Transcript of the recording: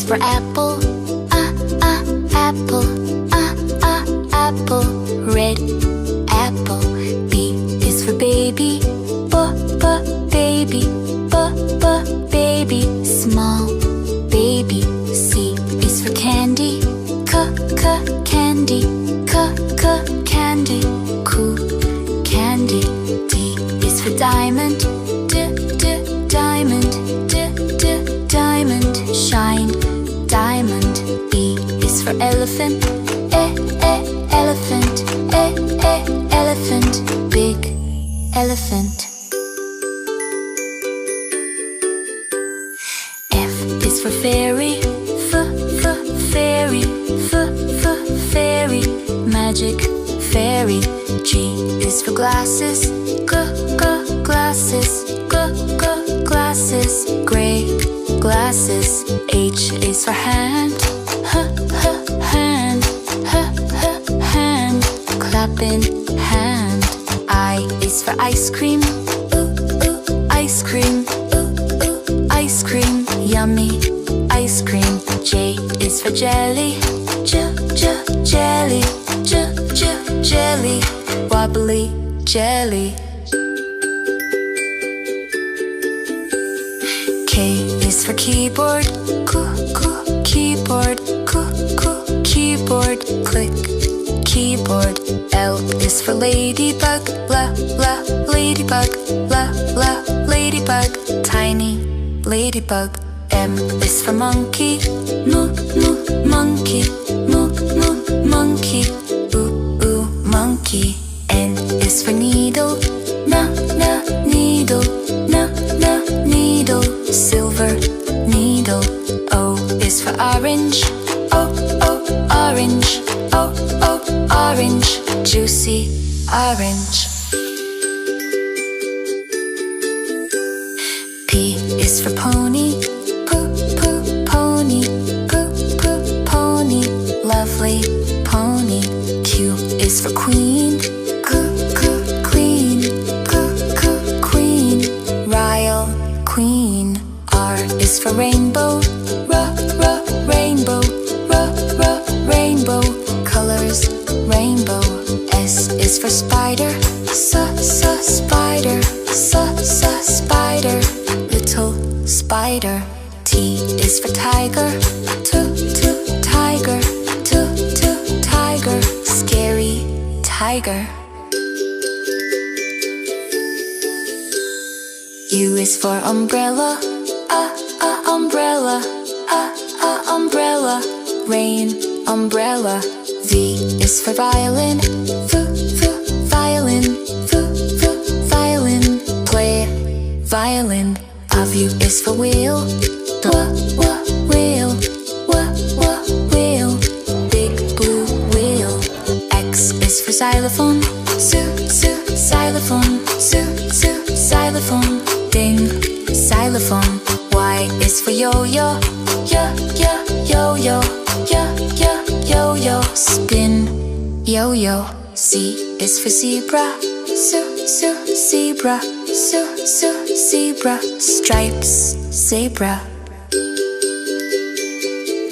For apple, apple, apple. Red apple. B is for baby, baby, baby. Small baby. C is for candy, candy, candy. Cool candy. D is for diamond, diamond, diamond. Shine diamond. E is for elephant, elephant, elephant. Big elephant. F is for fairy, fairy, fairy. Magic fairy. G is for glasses, glasses, glasses. Gray glasses. H is for hand, hand, hand. Clapping hand. I is for ice cream, ice cream, ice cream. Yummy ice cream. J is for jelly, jelly, jelly. Wobbly jelly. K is for keyboard, keyboard, keyboard. Click keyboard. L is for ladybug, ladybug, ladybug. Tiny ladybug. M is for monkey, monkey, monkey. Monkey. N is for needle, needle, needle. Silver needle. O is for orange, orange, orange. Juicy orange. P is for pony, pony, pony. Lovely pony. Q is for queen, queen, queen. Royal queen. R is for rainbow, rainbow, rainbow. Colors rainbow. S is for spider, spider, spider. Little spider. T is for tiger, tiger, tiger. Scary tiger. U is for umbrella, umbrella, umbrella. Rain umbrella. V is for violin, violin, violin. Play violin. W is for wheel, wheel, wheel. Big blue wheel. X is for xylophone, xylophone, xylophone. Ding, xylophone. Y is for yo-yo, yo-yo, yo-yo. Spin, yo-yo. C is for zebra, zebra, zebra. Stripes, zebra.